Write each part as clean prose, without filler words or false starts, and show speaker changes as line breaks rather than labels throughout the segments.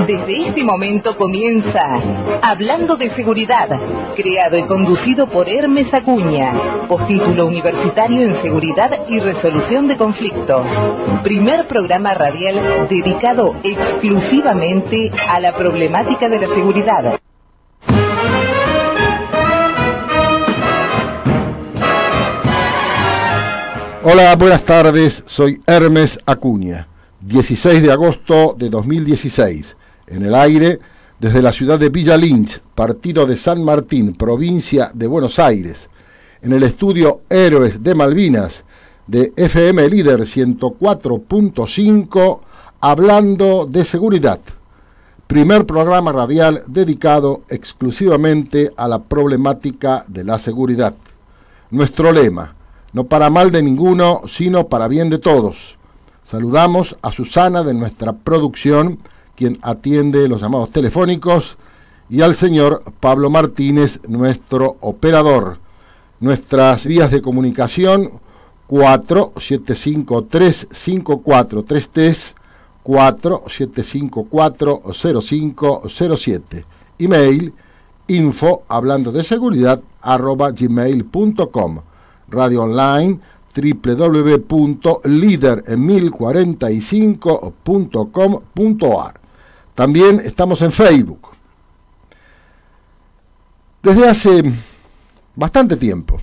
Desde este momento comienza Hablando de Seguridad, creado y conducido por Hermes Acuña, postítulo universitario en Seguridad y Resolución de Conflictos. Primer programa radial dedicado exclusivamente a la problemática de la seguridad.
Hola, buenas tardes, soy Hermes Acuña. 16 de agosto de 2016, en el aire, desde la ciudad de Villa Lynch, partido de San Martín, provincia de Buenos Aires, en el estudio Héroes de Malvinas, de FM Líder 104.5, hablando de seguridad. Primer programa radial dedicado exclusivamente a la problemática de la seguridad. Nuestro lema: no para mal de ninguno, sino para bien de todos. Saludamos a Susana de nuestra producción, quien atiende los llamados telefónicos, y al señor Pablo Martínez, nuestro operador. Nuestras vías de comunicación: 4753-5433, 4754-0507. Email: info@hablandodeseguridad@gmail.com. Radio online www.lider1045.com.ar. También estamos en Facebook. Desde hace bastante tiempo,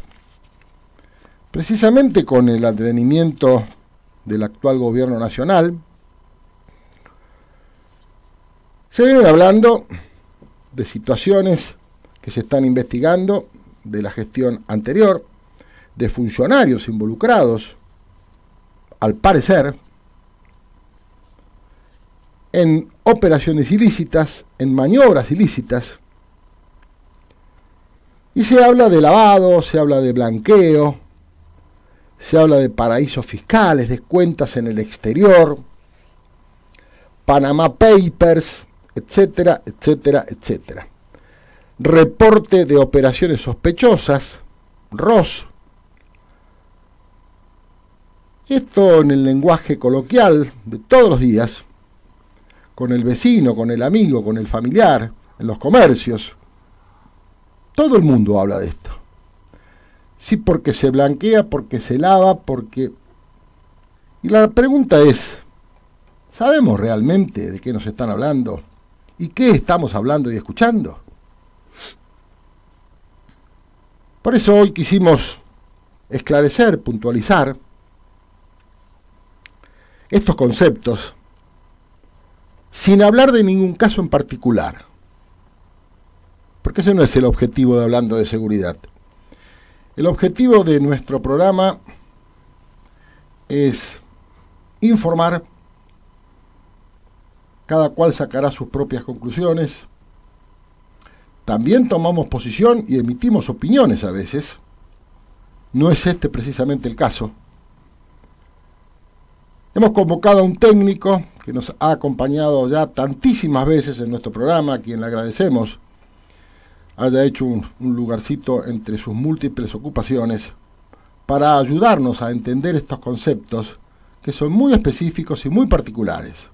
precisamente con el advenimiento del actual gobierno nacional, se vienen hablando de situaciones que se están investigando de la gestión anterior, de funcionarios involucrados, al parecer, en operaciones ilícitas, en maniobras ilícitas, y se habla de lavado, se habla de blanqueo, se habla de paraísos fiscales, de cuentas en el exterior, Panama Papers, etcétera, etcétera, etcétera. Reporte de operaciones sospechosas, ROS. Esto en el lenguaje coloquial de todos los días, con el vecino, con el amigo, con el familiar, en los comercios. Todo el mundo habla de esto. Sí, porque se blanquea, porque se lava, porque... Y la pregunta es, ¿sabemos realmente de qué nos están hablando? ¿Y qué estamos hablando y escuchando? Por eso hoy quisimos esclarecer, puntualizar estos conceptos, sin hablar de ningún caso en particular, porque ese no es el objetivo de Hablando de Seguridad. El objetivo de nuestro programa es informar, cada cual sacará sus propias conclusiones, también tomamos posición y emitimos opiniones a veces, no es este precisamente el caso. Hemos convocado a un técnico que nos ha acompañado ya tantísimas veces en nuestro programa, a quien le agradecemos haya hecho un lugarcito entre sus múltiples ocupaciones para ayudarnos a entender estos conceptos que son muy específicos y muy particulares.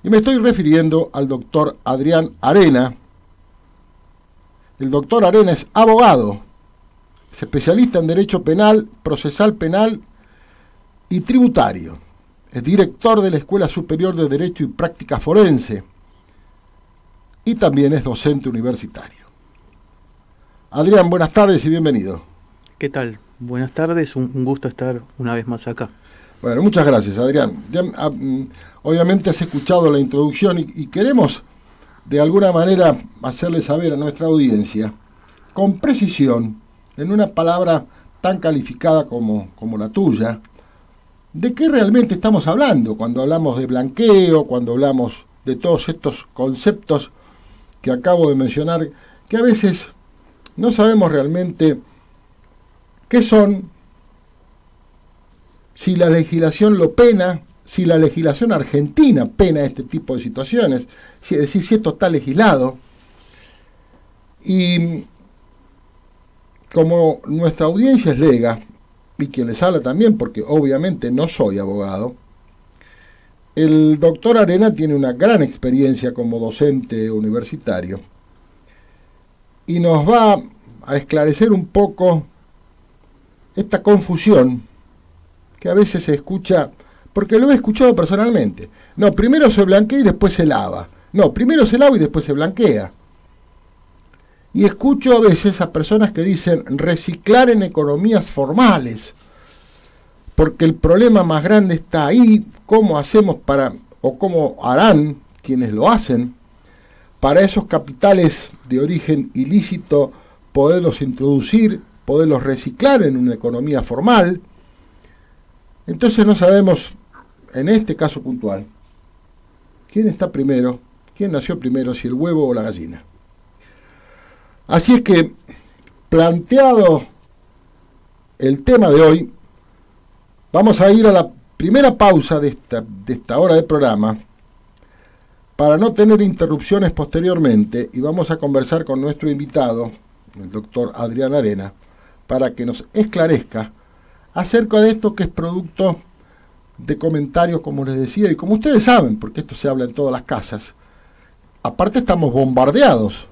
Y me estoy refiriendo al doctor Adrián Arena. El doctor Arena es abogado, es especialista en Derecho Penal, Procesal Penal y Tributario. Es director de la Escuela Superior de Derecho y Práctica Forense y también es docente universitario. Adrián, buenas tardes y bienvenido.
¿Qué tal? Buenas tardes, un gusto estar una vez más acá.
Bueno, muchas gracias, Adrián. Ya, obviamente has escuchado la introducción y queremos de alguna manera hacerle saber a nuestra audiencia, con precisión, en una palabra tan calificada como la tuya, de qué realmente estamos hablando cuando hablamos de blanqueo, cuando hablamos de todos estos conceptos que acabo de mencionar, que a veces no sabemos realmente qué son, si la legislación lo pena, si la legislación argentina pena este tipo de situaciones, es decir, si esto está legislado. Y como nuestra audiencia es lega, y quien les habla también, porque obviamente no soy abogado, El doctor Arena tiene una gran experiencia como docente universitario y nos va a esclarecer un poco esta confusión que a veces se escucha, porque lo he escuchado personalmente. No, primero se blanquea y después se lava. No, primero se lava y después se blanquea. Y escucho a veces a personas que dicen reciclar en economías formales, porque el problema más grande está ahí. ¿Cómo hacemos para, o cómo harán quienes lo hacen, para esos capitales de origen ilícito poderlos introducir, poderlos reciclar en una economía formal? Entonces no sabemos, en este caso puntual, quién está primero, quién nació primero, si el huevo o la gallina. Así es que, planteado el tema de hoy, vamos a ir a la primera pausa de esta hora de programa para no tener interrupciones posteriormente, y vamos a conversar con nuestro invitado, el doctor Adrián Arena, para que nos esclarezca acerca de esto que es producto de comentarios, como les decía, y como ustedes saben, porque esto se habla en todas las casas. Aparte estamos bombardeados,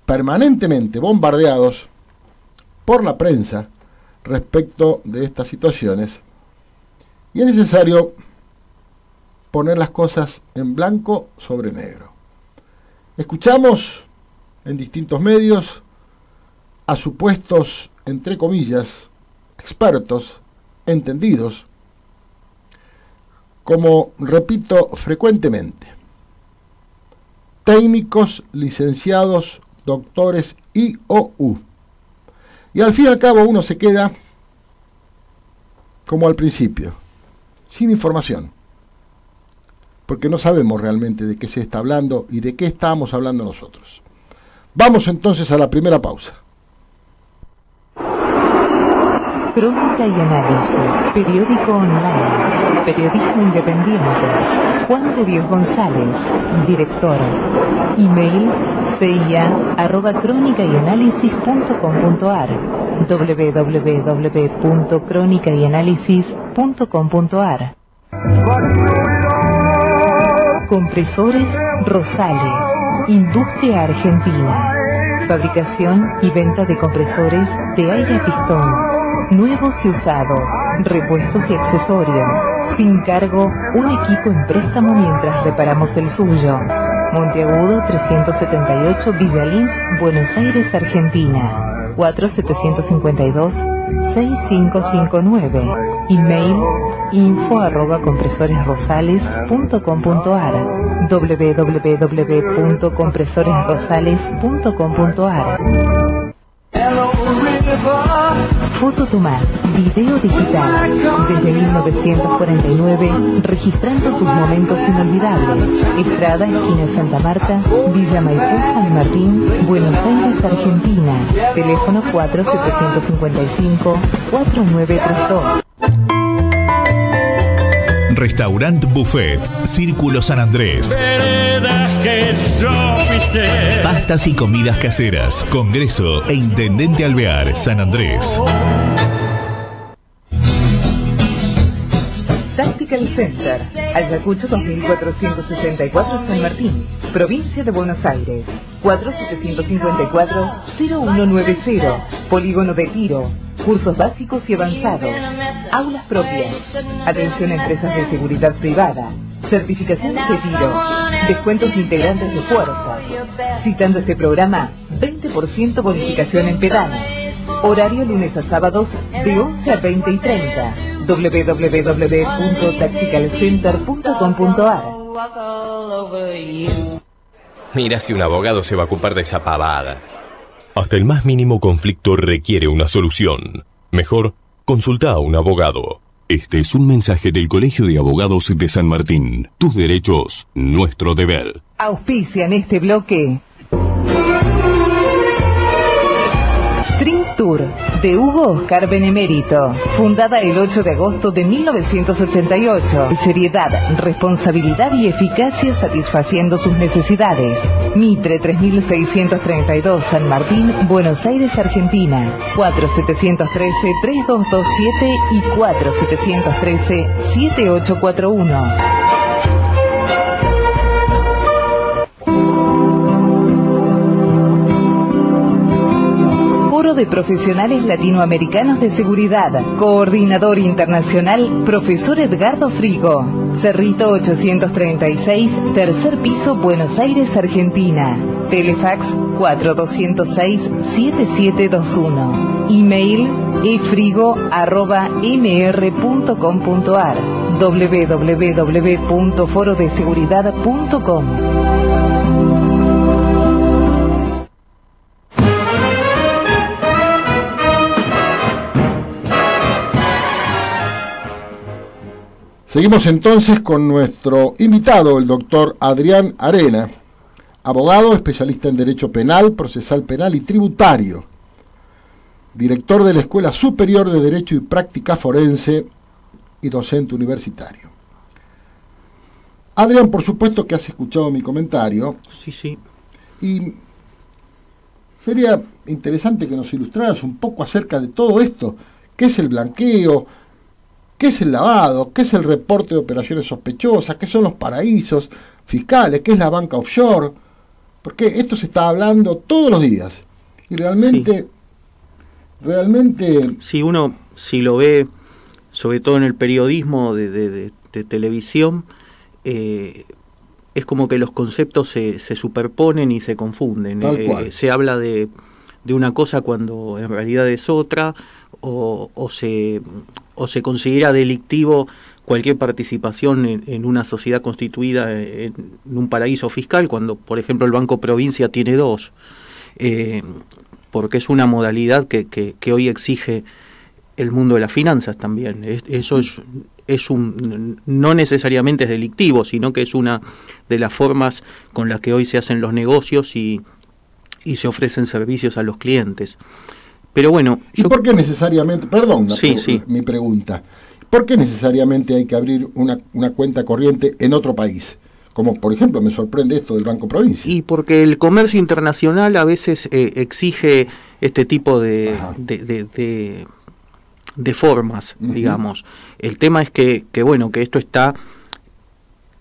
permanentemente bombardeados por la prensa respecto de estas situaciones, y es necesario poner las cosas en blanco sobre negro. Escuchamos en distintos medios a supuestos, entre comillas, expertos, entendidos, como repito frecuentemente, técnicos, licenciados, doctores IOU. Y al fin y al cabo uno se queda como al principio, sin información, porque no sabemos realmente de qué se está hablando y de qué estamos hablando nosotros. Vamos entonces a la primera pausa.
Crónica y análisis, periódico online, periodismo independiente. Juan de Dios González, director. Email cia@cronicayanalysis.com.ar, www.cronicayanalysis.com.ar. Compresores Rosales, industria argentina. Fabricación y venta de compresores de aire a pistón, nuevos y usados, repuestos y accesorios. Sin cargo, un equipo en préstamo mientras reparamos el suyo. Monteagudo 378, Villa Lynch, Buenos Aires, Argentina. 4752-6559. Email info@compresoresrosales.com.ar, www.compresoresrosales.com.ar. Foto Tomás, video digital, desde 1949, registrando tus momentos inolvidables. Estrada, esquina Santa Marta, Villa Maipú, San Martín, Buenos Aires, Argentina. Teléfono 4755-4932.
Restaurant Buffet, Círculo San Andrés. Pastas y comidas caseras. Congreso e Intendente Alvear, San Andrés.
Tactical Center, Ayacucho 2464, San Martín, provincia de Buenos Aires. 4754-0190, Polígono de Tiro. Cursos básicos y avanzados, aulas propias, atención a empresas de seguridad privada, certificaciones de tiro, descuentos integrantes de fuerza. Citando este programa, 20% bonificación en pedales. Horario lunes a sábados de 11 a 20 y 30. www.tacticalcenter.com.ar.
Mira si un abogado se va a ocupar de esa pavada. Hasta el más mínimo conflicto requiere una solución. Mejor, consulta a un abogado. Este es un mensaje del Colegio de Abogados de San Martín. Tus derechos, nuestro deber.
Auspician este bloque String Tour, de Hugo Oscar Benemérito. Fundada el 8 de agosto de 1988. Seriedad, responsabilidad y eficacia satisfaciendo sus necesidades. Mitre 3632, San Martín, Buenos Aires, Argentina. 4713-3227 y 4713-7841. Foro de Profesionales Latinoamericanos de Seguridad. Coordinador internacional, profesor Edgardo Frigo. Cerrito 836, tercer piso, Buenos Aires, Argentina. Telefax 4206-7721. Email efrigo@mr.com.ar. www.forodeseguridad.com.
Seguimos entonces con nuestro invitado, el doctor Adrián Arena, abogado, especialista en Derecho Penal, Procesal Penal y Tributario, director de la Escuela Superior de Derecho y Práctica Forense y docente universitario. Adrián, por supuesto que has escuchado mi comentario.
Sí, sí.
Y sería interesante que nos ilustraras un poco acerca de todo esto. ¿Qué es el blanqueo? ¿Qué es el lavado? ¿Qué es el reporte de operaciones sospechosas? ¿Qué son los paraísos fiscales? ¿Qué es la banca offshore? Porque esto se está hablando todos los días. Y realmente...
Si uno, si lo ve, sobre todo en el periodismo de televisión, es como que los conceptos se superponen y se confunden. Se habla de una cosa cuando en realidad es otra, o se considera delictivo cualquier participación en una sociedad constituida en un paraíso fiscal, cuando por ejemplo el Banco Provincia tiene dos, porque es una modalidad que hoy exige el mundo de las finanzas también. Eso no necesariamente es delictivo, sino que es una de las formas con las que hoy se hacen los negocios y se ofrecen servicios a los clientes. Pero bueno...
¿Y por qué necesariamente,
sí.
mi pregunta, por qué necesariamente hay que abrir una cuenta corriente en otro país? Como por ejemplo me sorprende esto del Banco Provincia.
Y porque el comercio internacional a veces exige este tipo de formas, digamos. El tema es que esto está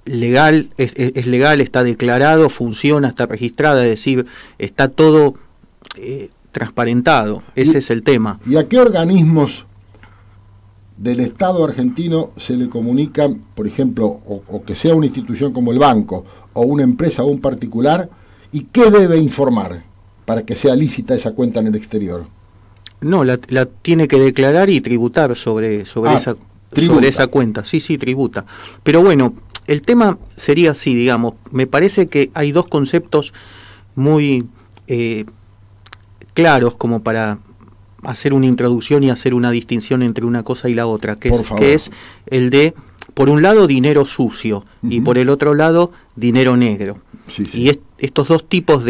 legal, es legal, está declarado, funciona, está registrada, es decir, está todo transparentado. Ese es el tema.
¿Y a qué organismos del Estado argentino se le comunican, por ejemplo, o que sea una institución como el banco, o una empresa o un particular, y qué debe informar para que sea lícita esa cuenta en el exterior?
No, la tiene que declarar y tributar sobre esa cuenta. Sí, tributa. Pero bueno, el tema sería así, digamos. Me parece que hay dos conceptos muy claros como para hacer una introducción y hacer una distinción entre una cosa y la otra, que es el de, por un lado, dinero sucio, y por el otro lado, dinero negro.
Sí.
Y estos dos tipos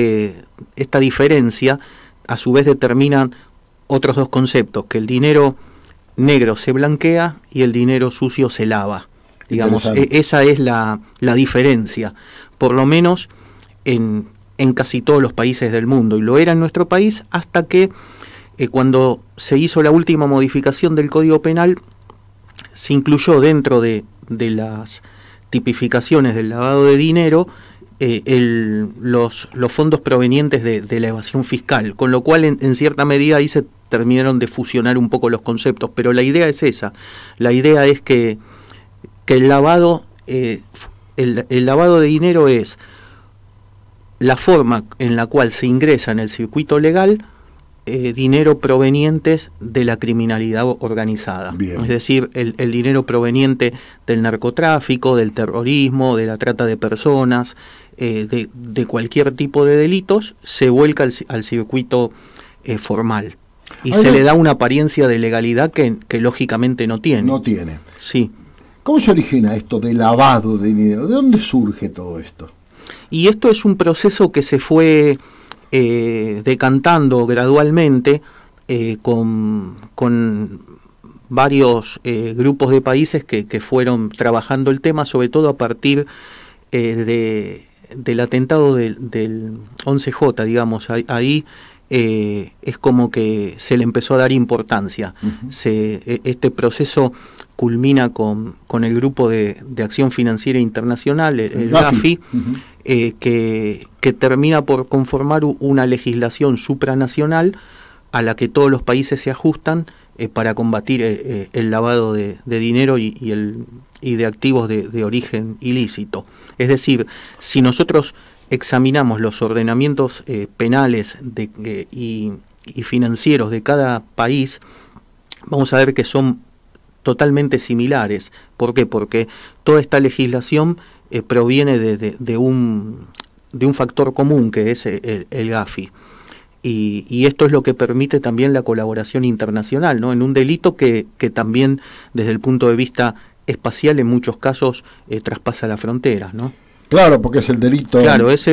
esta diferencia, a su vez determinan otros dos conceptos, que el dinero negro se blanquea y el dinero sucio se lava. Digamos, esa es la diferencia, por lo menos en casi todos los países del mundo, y lo era en nuestro país hasta que cuando se hizo la última modificación del Código Penal, se incluyó dentro de las tipificaciones del lavado de dinero los fondos provenientes de la evasión fiscal, con lo cual en cierta medida ahí se terminaron de fusionar un poco los conceptos, pero la idea es esa. La idea es que el lavado de dinero es la forma en la cual se ingresa en el circuito legal dinero provenientes de la criminalidad organizada.
Bien.
Es decir, el dinero proveniente del narcotráfico, del terrorismo, de la trata de personas, de cualquier tipo de delitos, se vuelca al circuito formal. Y se le da una apariencia de legalidad que lógicamente no tiene.
No tiene.
Sí.
¿Cómo se origina esto de lavado de dinero? ¿De dónde surge todo esto?
Y esto es un proceso que se fue decantando gradualmente con varios grupos de países que fueron trabajando el tema, sobre todo a partir del atentado del 11J, digamos. Ahí es como que se le empezó a dar importancia. Este proceso culmina con el Grupo de Acción Financiera Internacional, el GAFI, que termina por conformar una legislación supranacional a la que todos los países se ajustan para combatir el lavado de dinero y de activos de origen ilícito. Es decir, si nosotros examinamos los ordenamientos penales y financieros de cada país, vamos a ver que son totalmente similares. ¿Por qué? Porque toda esta legislación proviene de un factor común, que es el GAFI. Y esto es lo que permite también la colaboración internacional, ¿no? En un delito que también desde el punto de vista espacial en muchos casos traspasa las fronteras, ¿no?
Claro, porque es el delito...
Claro, es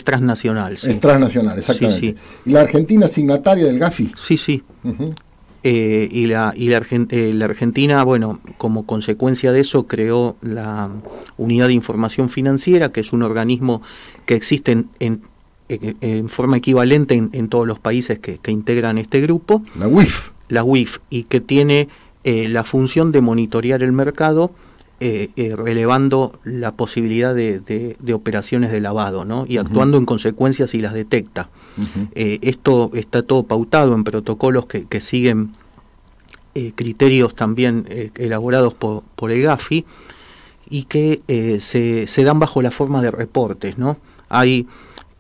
transnacional. Sí.
Es transnacional, exactamente.
Sí, sí.
¿Y la Argentina signataria del GAFI?
Sí, sí.
Uh-huh.
Y la Argentina, bueno, como consecuencia de eso creó la Unidad de Información Financiera, que es un organismo que existe en forma equivalente en todos los países que integran este grupo.
La UIF.
La UIF, y que tiene la función de monitorear el mercado, relevando la posibilidad de operaciones de lavado, ¿no? Y actuando en consecuencia si las detecta. Esto está todo pautado en protocolos que siguen criterios también elaborados por el GAFI, y que se dan bajo la forma de reportes, ¿no? Hay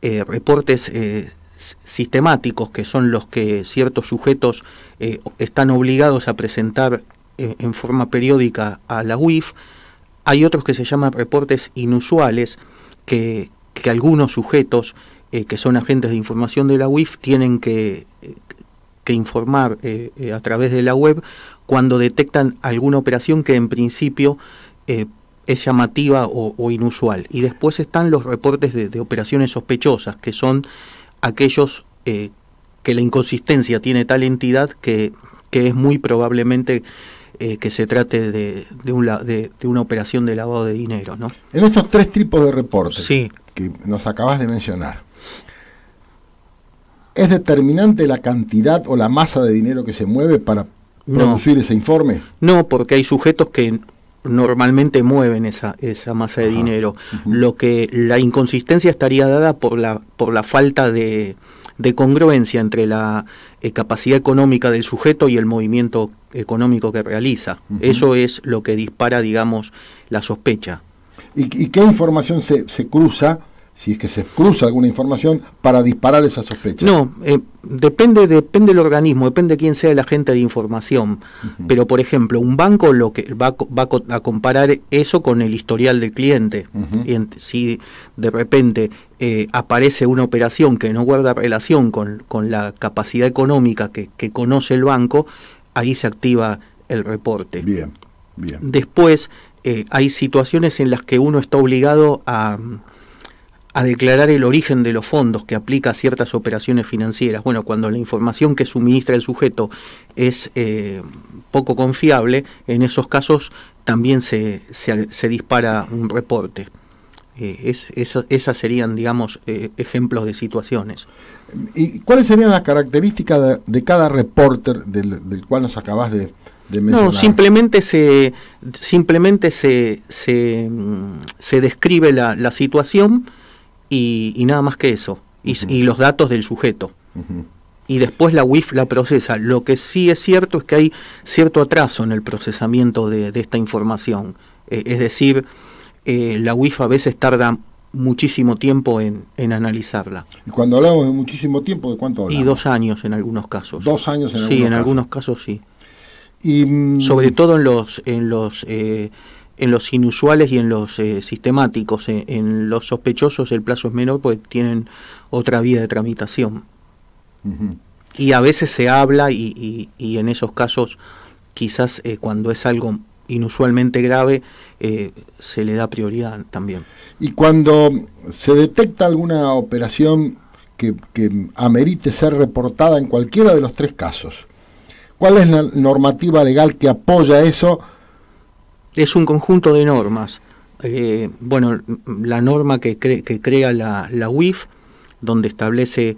reportes sistemáticos, que son los que ciertos sujetos están obligados a presentar en forma periódica a la UIF. Hay otros que se llaman reportes inusuales, que algunos sujetos que son agentes de información de la UIF tienen que informar a través de la web cuando detectan alguna operación que en principio es llamativa o inusual. Y después están los reportes de operaciones sospechosas, que son aquellos que la inconsistencia tiene tal entidad que es muy probablemente que se trate de una operación de lavado de dinero, ¿no?
En estos tres tipos de reportes
sí,
que nos acabas de mencionar, ¿es determinante la cantidad o la masa de dinero que se mueve para producir ese informe?
No, porque hay sujetos que normalmente mueven esa masa de dinero. Lo que la inconsistencia estaría dada por la falta de congruencia entre la capacidad económica del sujeto y el movimiento económico que realiza. Eso es lo que dispara, digamos, la sospecha.
¿Y qué información se cruza, si es que se cruza alguna información, para disparar esa sospecha?
No, depende del organismo, depende de quién sea el agente de información. Pero, por ejemplo, un banco lo que va a comparar eso con el historial del cliente. Y si de repente aparece una operación que no guarda relación con la capacidad económica que conoce el banco, ahí se activa el reporte.
Bien, bien.
Después hay situaciones en las que uno está obligado a declarar el origen de los fondos que aplica a ciertas operaciones financieras. Bueno, cuando la información que suministra el sujeto es poco confiable, en esos casos también se dispara un reporte. Esas serían, digamos, ejemplos de situaciones.
¿Y cuáles serían las características de cada reporter del cual nos acabas de mencionar?
No, simplemente se describe la situación y nada más que eso, y los datos del sujeto. Y después la UIF la procesa. Lo que sí es cierto es que hay cierto atraso en el procesamiento de esta información. Es decir, la UIF a veces tarda muchísimo tiempo en analizarla.
Y cuando hablamos de muchísimo tiempo, ¿de cuánto hablamos?
Y 2 años en algunos casos.
2 años en algunos casos.
Sí, en algunos casos sí.
Y
sobre todo en los inusuales y en los sistemáticos. En los sospechosos el plazo es menor porque tienen otra vía de tramitación. Y a veces se habla y en esos casos quizás cuando es algo inusualmente grave se le da prioridad también.
Y cuando se detecta alguna operación que amerite ser reportada en cualquiera de los 3 casos, ¿cuál es la normativa legal que apoya eso?
Es un conjunto de normas. Bueno, la norma que crea la UIF, donde establece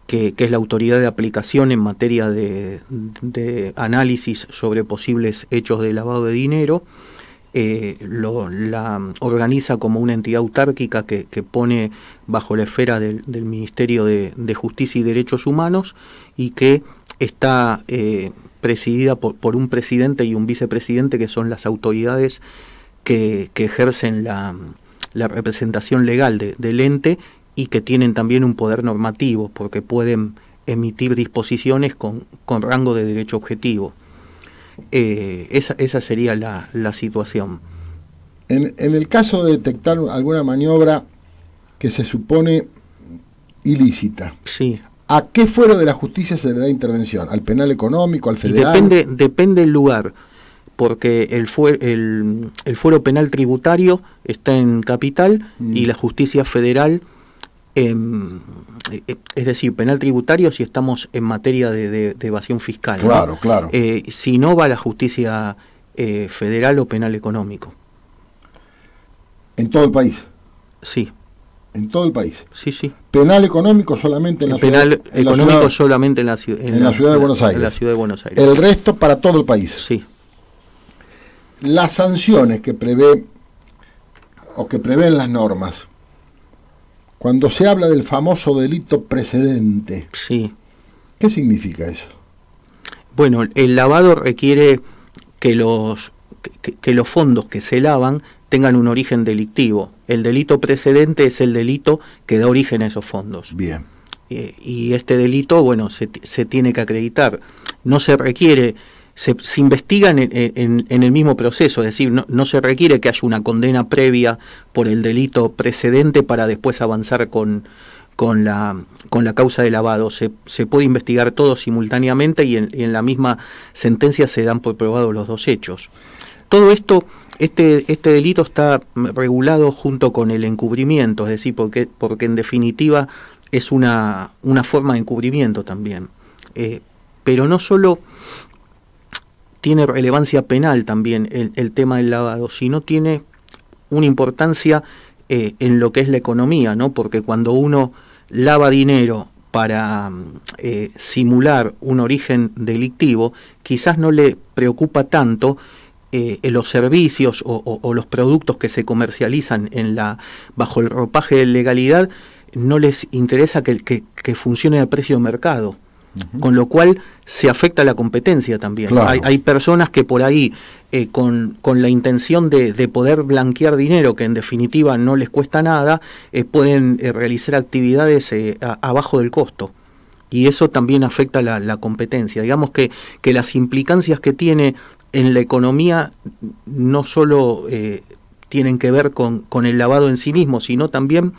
que es la autoridad de aplicación en materia de análisis sobre posibles hechos de lavado de dinero. la organiza como una entidad autárquica que pone bajo la esfera del Ministerio de Justicia y Derechos Humanos, y que está presidida por un presidente y un vicepresidente, que son las autoridades que ejercen la representación legal del ente, y que tienen también un poder normativo, porque pueden emitir disposiciones con rango de derecho objetivo. Esa sería la situación.
En el caso de detectar alguna maniobra que se supone ilícita,
sí,
¿a qué fuero de la justicia se le da intervención? ¿Al penal económico, al federal?
Depende del lugar, porque el fuero penal tributario está en Capital y la justicia federal, es decir, penal tributario si estamos en materia de evasión fiscal.
Claro,
¿no?
claro.
Si no, va a la justicia federal o penal económico.
¿En todo el país?
Sí.
¿En todo el país?
Sí, sí.
¿Penal económico solamente en la ciudad?
Penal económico solamente en la ciudad
de Buenos Aires.
En la ciudad de Buenos Aires.
El resto para todo el país.
Sí.
Las sanciones que prevén las normas, cuando se habla del famoso delito precedente,
sí,
¿qué significa eso?
Bueno, el lavado requiere que los fondos que se lavan tengan un origen delictivo. El delito precedente es el delito que da origen a esos fondos.
Bien.
Y este delito, bueno, se tiene que acreditar. No se requiere, se investigan en el mismo proceso, es decir, no se requiere que haya una condena previa por el delito precedente para después avanzar con la causa de lavado. Se puede investigar todo simultáneamente y en la misma sentencia se dan por probados los dos hechos. Todo esto, este delito está regulado junto con el encubrimiento, es decir, porque en definitiva es una forma de encubrimiento también. Pero no solo tiene relevancia penal también el tema del lavado, sino tiene una importancia en lo que es la economía, ¿no? Porque cuando uno lava dinero para simular un origen delictivo, quizás no le preocupa tanto los servicios o los productos que se comercializan bajo el ropaje de legalidad, no les interesa que funcione a precio de mercado. Con lo cual se afecta la competencia también. Claro. Hay personas que por ahí, con la intención de poder blanquear dinero, que en definitiva no les cuesta nada, pueden realizar actividades abajo del costo. Y eso también afecta la competencia. Digamos que las implicancias que tiene en la economía no solo tienen que ver con el lavado en sí mismo, sino también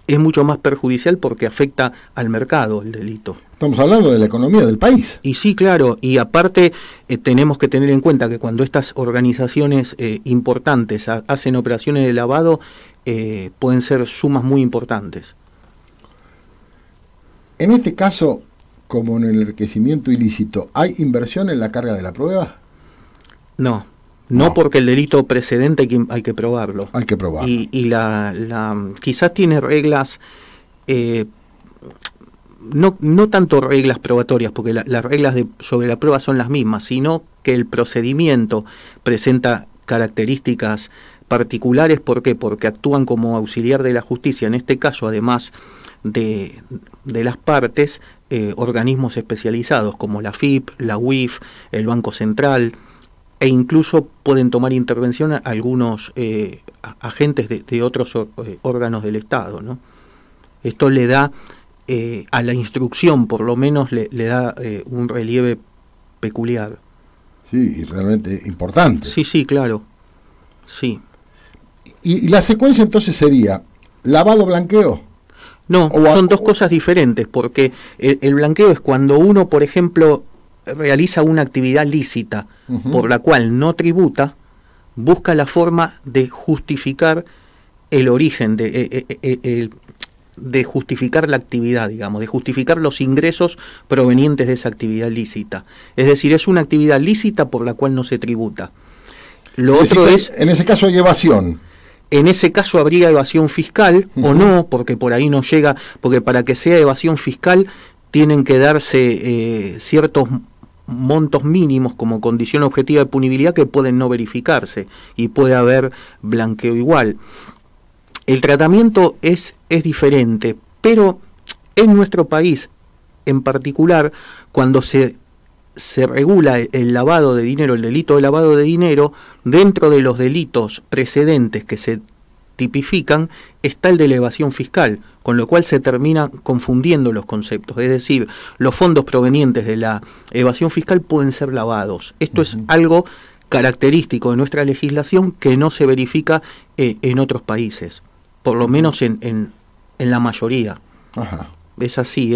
es mucho más perjudicial porque afecta al mercado el delito.
Estamos hablando de la economía del país.
Y sí, claro, y aparte tenemos que tener en cuenta que cuando estas organizaciones importantes hacen operaciones de lavado, pueden ser sumas muy importantes.
En este caso, como en el enriquecimiento ilícito, ¿hay inversión en la carga de la prueba?
No, porque el delito precedente hay que probarlo.
Hay que probarlo.
Y quizás tiene reglas, no tanto reglas probatorias, porque las reglas sobre la prueba son las mismas, sino que el procedimiento presenta características particulares. ¿Por qué? Porque actúan como auxiliar de la justicia, en este caso, además de las partes, organismos especializados como la FIP, la UIF, el Banco Central, e incluso pueden tomar intervención a algunos agentes de otros órganos del Estado, ¿no? Esto le da a la instrucción, por lo menos, le da un relieve peculiar.
Sí, y realmente importante.
Sí, claro. Sí.
¿Y la secuencia entonces sería lavado-blanqueo?
No, son dos cosas diferentes, porque el blanqueo es cuando uno, por ejemplo, realiza una actividad lícita por la cual no tributa, busca la forma de justificar el origen, de justificar la actividad, digamos, de justificar los ingresos provenientes de esa actividad lícita. Es decir, es una actividad lícita por la cual no se tributa. Lo otro es...
En ese caso hay evasión.
En ese caso habría evasión fiscal o no, porque por ahí no llega, porque para que sea evasión fiscal tienen que darse ciertos montos mínimos como condición objetiva de punibilidad que pueden no verificarse y puede haber blanqueo igual. El tratamiento es diferente, pero en nuestro país en particular, cuando se regula el lavado de dinero, el delito de lavado de dinero, dentro de los delitos precedentes que se tipifican está el de la evasión fiscal, con lo cual se terminan confundiendo los conceptos. Es decir, los fondos provenientes de la evasión fiscal pueden ser lavados. Esto es algo característico de nuestra legislación que no se verifica en otros países, por lo menos en la mayoría. Ajá. Es así,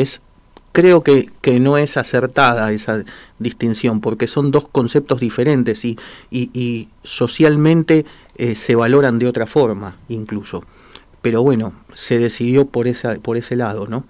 creo que no es acertada esa distinción, porque son dos conceptos diferentes y socialmente se valoran de otra forma incluso. Pero bueno, se decidió por ese lado, ¿no?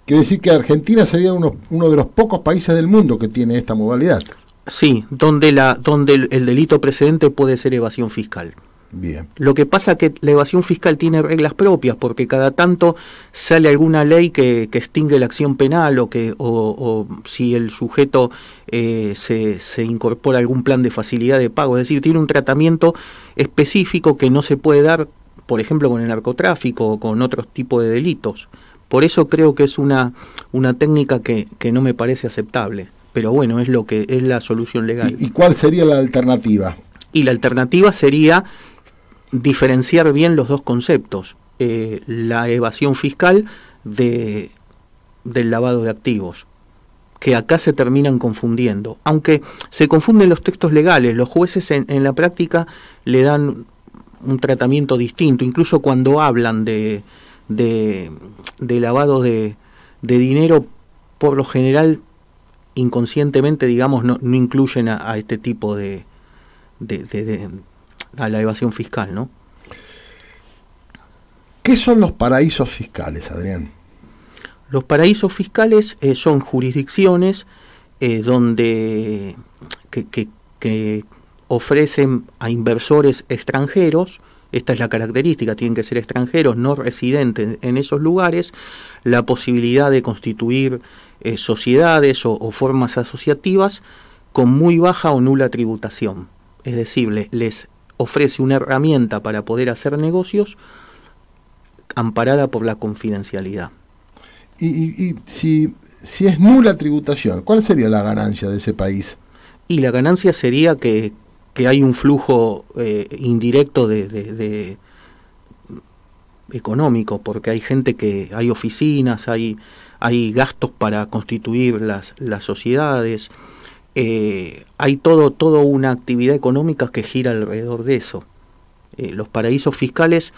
Quiere decir que Argentina sería uno de los pocos países del mundo que tiene esta modalidad.
Sí, donde el delito precedente puede ser evasión fiscal.
Bien.
Lo que pasa que la evasión fiscal tiene reglas propias, porque cada tanto sale alguna ley que extingue la acción penal o si el sujeto se incorpora a algún plan de facilidad de pago, es decir, tiene un tratamiento específico que no se puede dar, por ejemplo, con el narcotráfico o con otros tipos de delitos. Por eso creo que es una técnica que no me parece aceptable, pero bueno, es lo que es la solución legal.
¿Y cuál sería la alternativa?
Y la alternativa sería diferenciar bien los dos conceptos, la evasión fiscal del lavado de activos, que acá se terminan confundiendo, aunque se confunden los textos legales. Los jueces en la práctica le dan un tratamiento distinto, incluso cuando hablan de lavado de dinero, por lo general inconscientemente, digamos, no incluyen a este tipo a la evasión fiscal, ¿no?
¿Qué son los paraísos fiscales, Adrián?
Los paraísos fiscales son jurisdicciones donde que ofrecen a inversores extranjeros, esta es la característica, tienen que ser extranjeros no residentes en esos lugares, la posibilidad de constituir sociedades o formas asociativas con muy baja o nula tributación. Es decir, les ofrece una herramienta para poder hacer negocios amparada por la confidencialidad.
Y si es nula tributación, ¿cuál sería la ganancia de ese país?
Y la ganancia sería que hay un flujo indirecto de económico, porque hay gente hay oficinas, hay gastos para constituir las sociedades. Hay toda una actividad económica que gira alrededor de eso. Los paraísos fiscales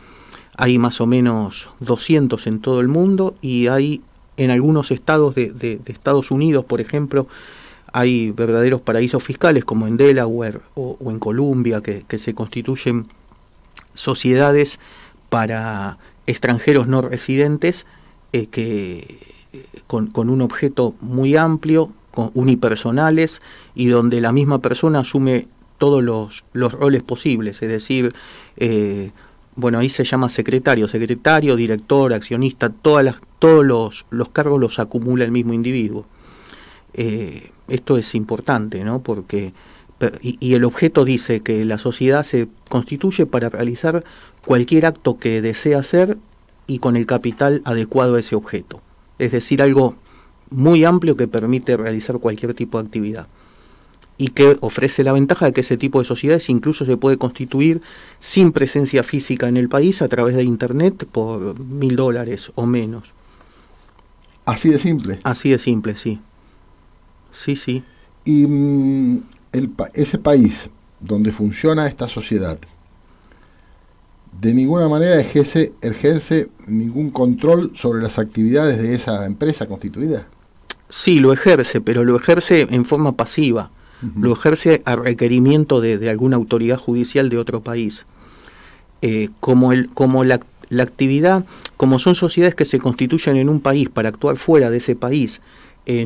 hay más o menos 200 en todo el mundo, y hay en algunos estados de Estados Unidos, por ejemplo, hay verdaderos paraísos fiscales como en Delaware o en Columbia, que se constituyen sociedades para extranjeros no residentes con un objeto muy amplio, unipersonales, y donde la misma persona asume todos los roles posibles, es decir, ahí se llama secretario, director, accionista, todos los cargos los acumula el mismo individuo. Esto es importante, ¿no? Porque y el objeto dice que la sociedad se constituye para realizar cualquier acto que desea hacer y con el capital adecuado a ese objeto, es decir, algo muy amplio que permite realizar cualquier tipo de actividad, y que ofrece la ventaja de que ese tipo de sociedades incluso se puede constituir sin presencia física en el país a través de internet por $1.000 o menos.
¿Así de simple?
Así de simple, sí. Sí.
Y ese país donde funciona esta sociedad, de ninguna manera ejerce ningún control sobre las actividades de esa empresa constituida. Sí,
lo ejerce, pero lo ejerce en forma pasiva. Lo ejerce a requerimiento de alguna autoridad judicial de otro país. Como la actividad, como son sociedades que se constituyen en un país para actuar fuera de ese país,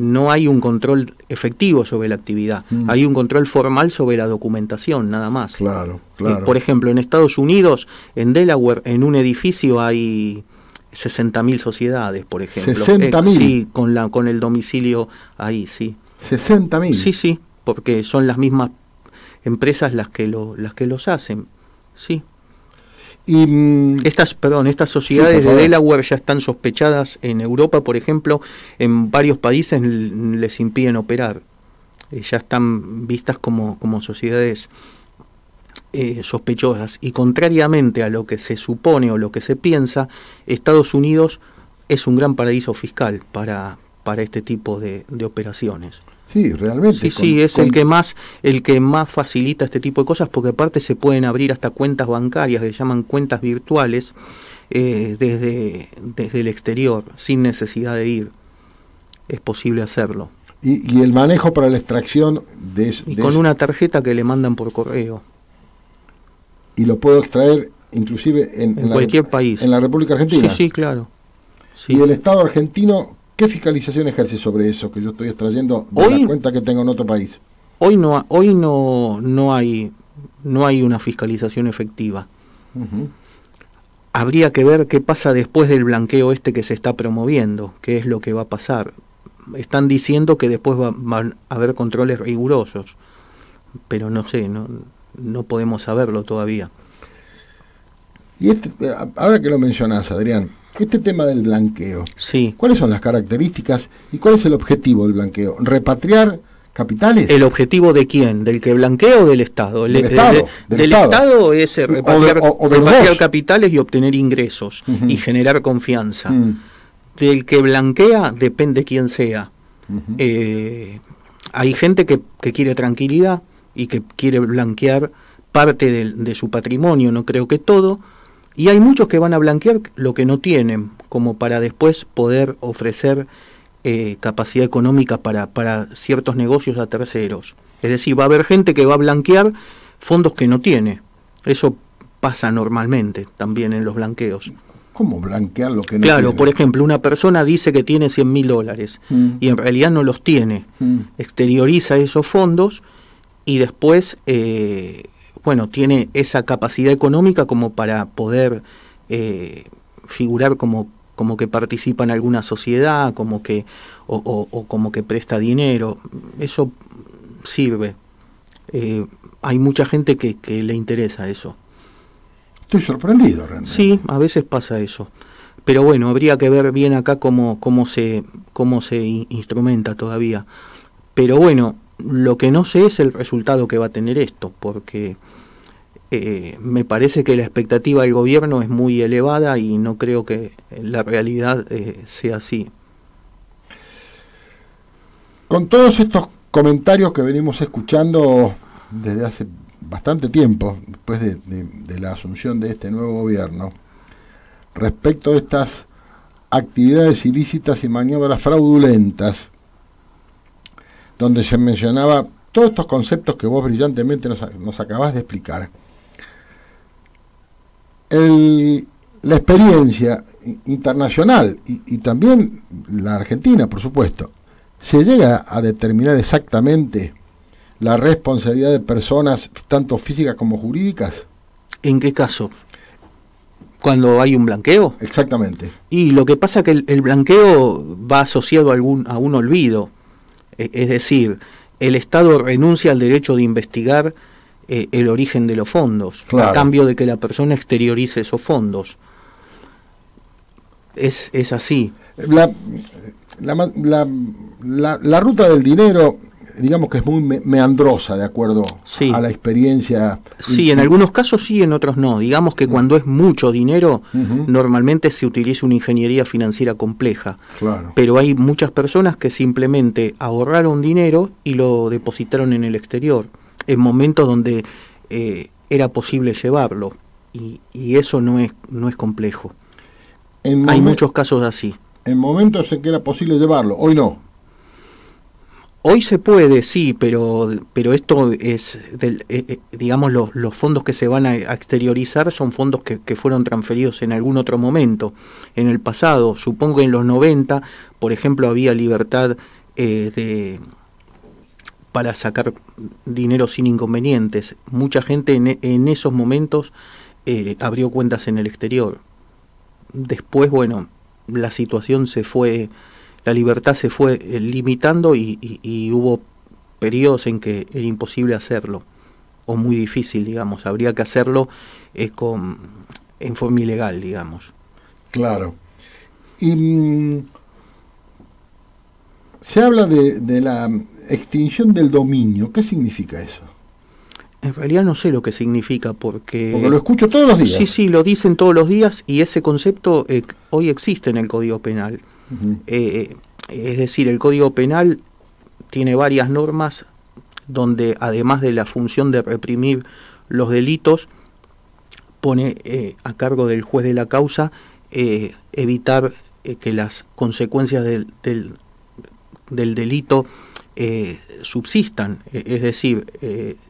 no hay un control efectivo sobre la actividad, hay un control formal sobre la documentación, nada más.
Claro.
Por ejemplo, en Estados Unidos, en Delaware, en un edificio hay 60.000 sociedades, por ejemplo.
¿60.000?
Sí, con el domicilio ahí, sí.
60.000.
Sí, sí, porque son las mismas empresas las que los hacen. Sí.
Y
estas sociedades
sí,
de Delaware ya están sospechadas en Europa, por ejemplo, en varios países les impiden operar. Ya están vistas como sociedades sospechosas. Y contrariamente a lo que se supone o lo que se piensa, Estados Unidos es un gran paraíso fiscal para este tipo de operaciones.
Sí, realmente.
Sí, es el que más facilita este tipo de cosas, porque aparte se pueden abrir hasta cuentas bancarias, que se llaman cuentas virtuales, desde el exterior, sin necesidad de ir. Es posible hacerlo.
Y el manejo para la extracción
con una tarjeta que le mandan por correo.
Y lo puedo extraer inclusive en
cualquier país.
En la República Argentina.
Sí, claro. Sí.
Y el Estado argentino, ¿qué fiscalización ejerce sobre eso que yo estoy extrayendo de la cuenta que tengo en otro país?
Hoy no hay una fiscalización efectiva.
Uh-huh.
Habría que ver qué pasa después del blanqueo que se está promoviendo, qué es lo que va a pasar. Están diciendo que después van a haber controles rigurosos, pero no sé, no podemos saberlo todavía.
Y ahora que lo mencionás, Adrián, este tema del blanqueo,
sí.
¿Cuáles son las características y cuál es el objetivo del blanqueo? ¿Repatriar capitales?
¿El objetivo de quién? ¿Del que blanquea o del Estado?
Del Estado
es repatriar capitales y obtener ingresos, uh-huh, y generar confianza. Uh-huh. Del que blanquea depende quién sea. Uh-huh. Hay gente que quiere tranquilidad y que quiere blanquear parte de su patrimonio, no creo que todo. Y hay muchos que van a blanquear lo que no tienen, como para después poder ofrecer capacidad económica para ciertos negocios a terceros. Es decir, va a haber gente que va a blanquear fondos que no tiene. Eso pasa normalmente también en los blanqueos.
¿Cómo blanquear lo que no tiene?
Claro, por ejemplo, una persona dice que tiene $100.000 y en realidad no los tiene. Exterioriza esos fondos y después... tiene esa capacidad económica como para poder figurar como que participa en alguna sociedad, como que o como que presta dinero. Eso sirve. Hay mucha gente que le interesa eso.
Estoy sorprendido realmente.
Sí, a veces pasa eso. Pero bueno, habría que ver bien acá cómo se instrumenta todavía. Pero bueno, lo que no sé es el resultado que va a tener esto, porque me parece que la expectativa del gobierno es muy elevada y no creo que la realidad sea así.
Con todos estos comentarios que venimos escuchando desde hace bastante tiempo, después de la asunción de este nuevo gobierno, respecto a estas actividades ilícitas y maniobras fraudulentas, donde se mencionaba todos estos conceptos que vos brillantemente nos acabás de explicar. La experiencia internacional y también la Argentina, por supuesto, ¿se llega a determinar exactamente la responsabilidad de personas, tanto físicas como jurídicas?
¿En qué caso? ¿Cuando hay un blanqueo?
Exactamente.
Y lo que pasa es que el blanqueo va asociado a un olvido. Es decir, el Estado renuncia al derecho de investigar el origen de los fondos, claro, a cambio de que la persona exteriorice esos fondos. Es así.
La ruta del dinero, digamos que es muy meandrosa, de acuerdo, sí, a la experiencia.
Sí, en algunos casos sí, en otros no. Digamos que cuando es mucho dinero, normalmente se utiliza una ingeniería financiera compleja.
Claro.
Pero hay muchas personas que simplemente ahorraron dinero y lo depositaron en el exterior, en momentos donde era posible llevarlo. Y eso no es complejo. Hay muchos casos así.
En momentos en que era posible llevarlo, hoy no.
Hoy se puede, sí, pero esto es, digamos, los fondos que se van a exteriorizar son fondos que fueron transferidos en algún otro momento, en el pasado. Supongo que en los 90, por ejemplo, había libertad para sacar dinero sin inconvenientes. Mucha gente en esos momentos abrió cuentas en el exterior. Después, bueno, la situación se fue la libertad se fue limitando y hubo periodos en que era imposible hacerlo, o muy difícil, digamos, habría que hacerlo en forma ilegal, digamos.
Claro. Y se habla de la extinción del dominio. ¿Qué significa eso?
En realidad no sé lo que significa porque
lo escucho todos los días.
Sí, lo dicen todos los días y ese concepto hoy existe en el Código Penal. Uh-huh. Es decir, el Código Penal tiene varias normas donde además de la función de reprimir los delitos, pone a cargo del juez de la causa evitar que las consecuencias del delito subsistan, es decir,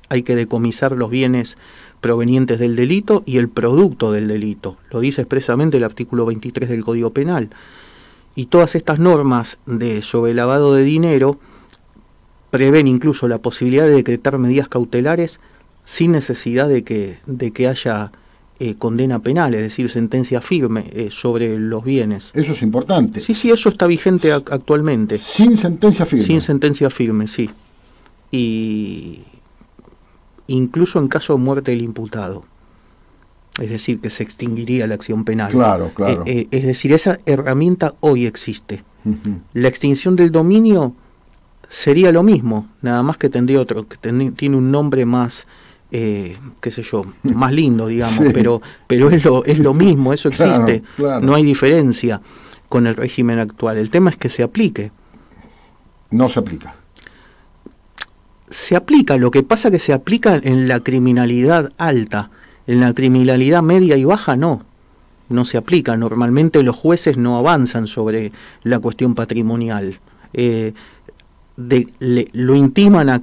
hay que decomisar los bienes provenientes del delito y el producto del delito, lo dice expresamente el artículo 23 del Código Penal, y todas estas normas sobre lavado de dinero prevén incluso la posibilidad de decretar medidas cautelares sin necesidad de que haya condena penal, es decir, sentencia firme sobre los bienes.
Eso es importante.
Sí, eso está vigente actualmente.
Sin sentencia firme.
Sin sentencia firme, sí. Y incluso en caso de muerte del imputado. Es decir, que se extinguiría la acción penal.
Claro.
Es decir, esa herramienta hoy existe.
Uh-huh.
La extinción del dominio sería lo mismo, nada más que tendría otro, que tiene un nombre más... qué sé yo, más lindo, digamos, sí. pero es lo mismo, eso existe,
claro.
No hay diferencia con el régimen actual. El tema es que se aplique.
No se aplica.
Se aplica, lo que pasa que se aplica en la criminalidad alta, en la criminalidad media y baja no se aplica. Normalmente los jueces no avanzan sobre la cuestión patrimonial. Lo intiman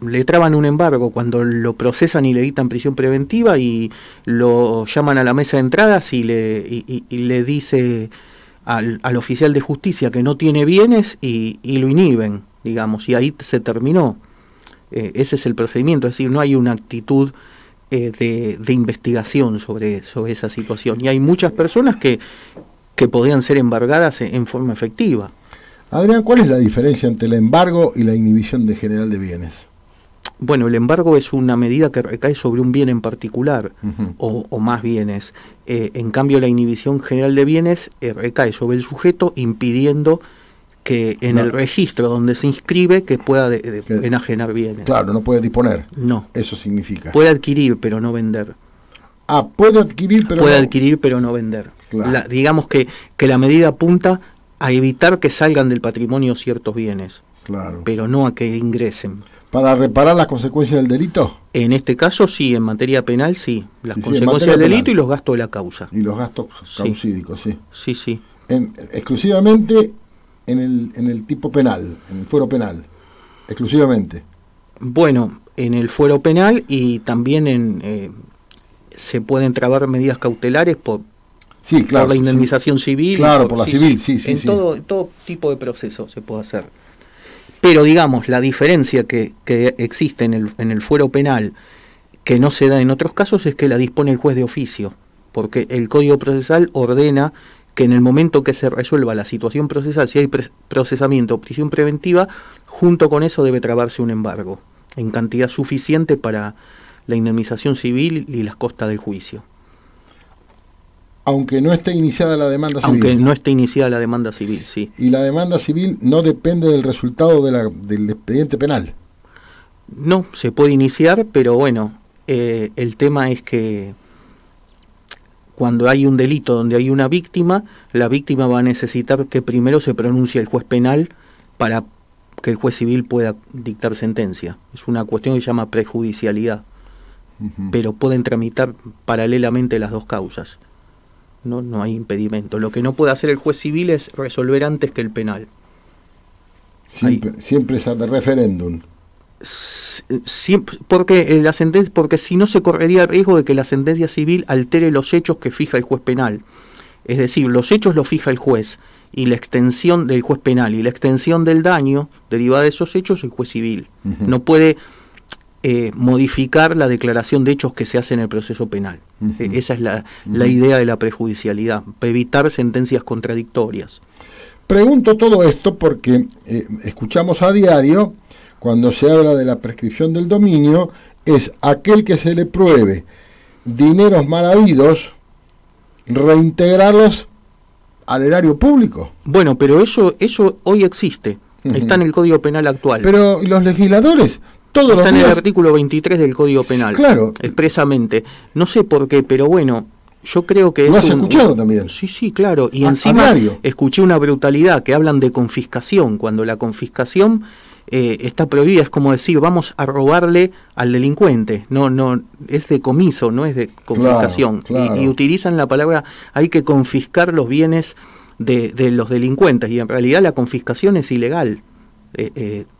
le traban un embargo cuando lo procesan y le dictan prisión preventiva y lo llaman a la mesa de entradas y le dice al oficial de justicia que no tiene bienes y lo inhiben, digamos, y ahí se terminó. Ese es el procedimiento, es decir, no hay una actitud de investigación sobre esa situación, y hay muchas personas que podrían ser embargadas en forma efectiva.
Adrián, ¿cuál es la diferencia entre el embargo y la inhibición de general de bienes?
Bueno, el embargo es una medida que recae sobre un bien en particular, uh-huh. o más bienes. En cambio, la inhibición general de bienes recae sobre el sujeto, impidiendo que en el registro donde se inscribe que pueda enajenar bienes.
Claro, no puede disponer.
No.
Eso significa.
Puede adquirir, pero no vender.
Puede adquirir, pero
puede adquirir, pero no vender.
Claro.
Digamos que la medida apunta a evitar que salgan del patrimonio ciertos bienes,
claro,
pero no a que ingresen.
¿Para reparar las consecuencias del delito?
En este caso sí, en materia penal sí, las consecuencias del delito penal. Y los gastos de la causa.
Y los gastos causídicos, sí.
Sí.
Exclusivamente en el tipo penal, en el fuero penal, exclusivamente.
Bueno, en el fuero penal y también se pueden trabar medidas cautelares por la indemnización civil.
Claro, por la civil, sí.
En todo tipo de proceso se puede hacer. Pero digamos, la diferencia que existe en el fuero penal, que no se da en otros casos, es que la dispone el juez de oficio, porque el Código Procesal ordena que en el momento que se resuelva la situación procesal, si hay procesamiento o prisión preventiva, junto con eso debe trabarse un embargo, en cantidad suficiente para la indemnización civil y las costas del juicio.
Aunque no esté iniciada la demanda civil.
Aunque no esté iniciada la demanda civil, sí.
Y la demanda civil no depende del resultado del expediente penal.
No, se puede iniciar, pero bueno, el tema es que cuando hay un delito donde hay una víctima, la víctima va a necesitar que primero se pronuncie el juez penal para que el juez civil pueda dictar sentencia. Es una cuestión que se llama prejudicialidad, pero pueden tramitar paralelamente las dos causas. No hay impedimento. Lo que no puede hacer el juez civil es resolver antes que el penal.
Siempre es de referéndum.
Porque si no se correría el riesgo de que la sentencia civil altere los hechos que fija el juez penal. Es decir, los hechos los fija el juez y la extensión del juez penal y la extensión del daño derivada de esos hechos el juez civil. No puede modificar la declaración de hechos que se hace en el proceso penal. Esa es la idea de la prejudicialidad, para evitar sentencias contradictorias.
Pregunto todo esto porque escuchamos a diario, cuando se habla de la prescripción del dominio, es aquel que se le pruebe dineros mal habidos, reintegrarlos al erario público.
Bueno, pero eso hoy existe, está en el Código Penal actual.
Pero los legisladores, todos
está
los
en
días...
el artículo 23 del Código Penal,
claro,
expresamente. No sé por qué, pero bueno, yo creo que
¿lo
es
has escuchado también?
Sí, claro. Y encima escuché una brutalidad, que hablan de confiscación, cuando la confiscación está prohibida. Es como decir, vamos a robarle al delincuente. No, es decomiso, no es de confiscación.
Claro.
Y utilizan la palabra, hay que confiscar los bienes de los delincuentes, y en realidad la confiscación es ilegal.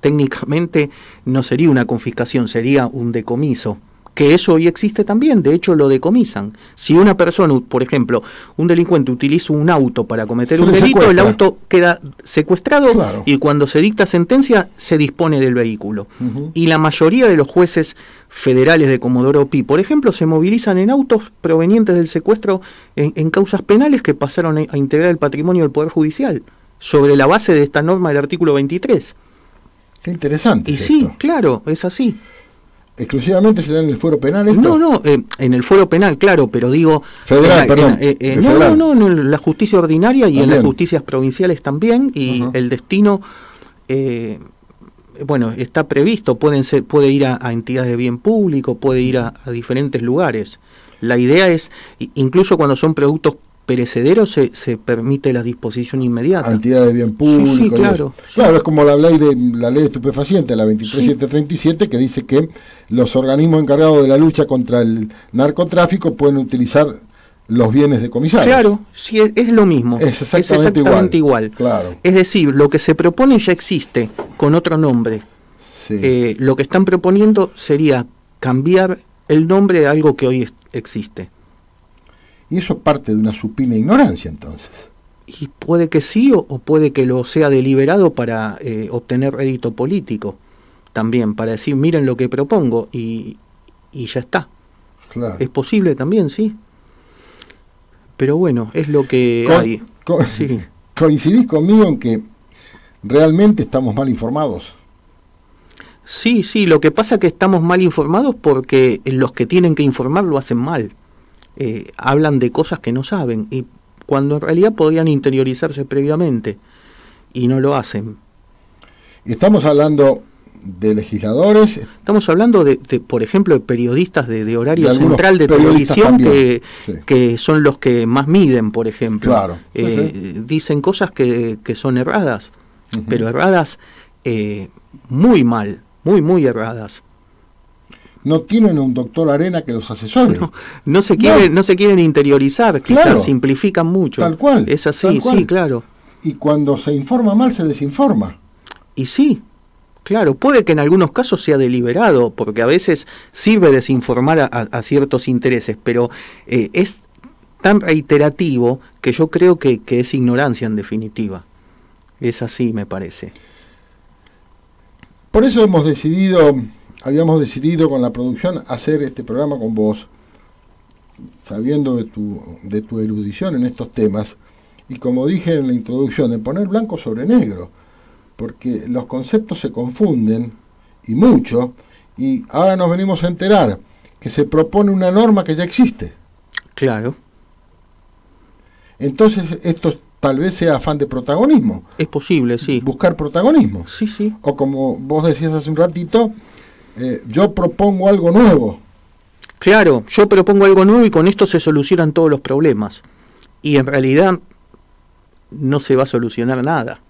Técnicamente no sería una confiscación, sería un decomiso, que eso hoy existe también. De hecho lo decomisan. Si una persona, por ejemplo, un delincuente utiliza un auto para cometer un delito, secuestra. El auto queda secuestrado, claro. Y cuando se dicta sentencia se dispone del vehículo. Y la mayoría de los jueces federales de Comodoro Pi, por ejemplo, se movilizan en autos provenientes del secuestro en causas penales que pasaron a integrar el patrimonio del Poder Judicial, sobre la base de esta norma del artículo 23.
Qué interesante.
Y sí, claro, es así.
¿Exclusivamente se da en el fuero penal esto?
No, en el fuero penal, claro, pero digo...
Federal, perdón.
No, en la justicia ordinaria y también en las justicias provinciales también, y el destino, bueno, está previsto, puede ir a entidades de bien público, puede ir a diferentes lugares. La idea es, incluso cuando son productos perecederos, se permite la disposición inmediata.
Entidad de bien público.
Sí, claro.
Claro, es como la ley de estupefacientes, la 23737, que dice que los organismos encargados de la lucha contra el narcotráfico pueden utilizar los bienes decomisados.
Claro, sí, es lo mismo.
Es exactamente
igual.
Claro.
Es decir, lo que se propone ya existe con otro nombre. Sí. Lo que están proponiendo sería cambiar el nombre de algo que hoy existe.
Y eso parte de una supina ignorancia, entonces.
Y puede que sí, o puede que lo sea deliberado para obtener rédito político. También, para decir, miren lo que propongo, y ya está.
Claro.
Es posible también, sí. Pero bueno, es lo que hay. Sí.
¿Coincidís conmigo en que realmente estamos mal informados?
Sí, lo que pasa es que estamos mal informados porque los que tienen que informar lo hacen mal. Hablan de cosas que no saben, y cuando en realidad podrían interiorizarse previamente, y no lo hacen.
Y estamos hablando de legisladores.
Estamos hablando de por ejemplo, de periodistas de horario central de televisión que son los que más miden, por ejemplo.
Claro.
Dicen cosas que son erradas, pero erradas muy mal, muy erradas.
No tienen un doctor Arena que los asesore.
No se quieren interiorizar, quizás claro. Simplifican mucho.
Tal cual.
Es así, sí, claro.
Y cuando se informa mal, se desinforma.
Y sí, claro, puede que en algunos casos sea deliberado, porque a veces sirve desinformar a ciertos intereses, pero es tan reiterativo que yo creo que es ignorancia en definitiva. Es así, me parece.
Por eso habíamos decidido con la producción hacer este programa con vos, sabiendo de tu erudición en estos temas, y como dije en la introducción, de poner blanco sobre negro, porque los conceptos se confunden, y mucho, y ahora nos venimos a enterar que se propone una norma que ya existe.
Claro.
Entonces esto tal vez sea afán de protagonismo.
Es posible, sí.
Buscar protagonismo.
Sí.
O como vos decías hace un ratito, yo propongo algo nuevo.
Claro, yo propongo algo nuevo y con esto se solucionan todos los problemas. Y en realidad no se va a solucionar nada.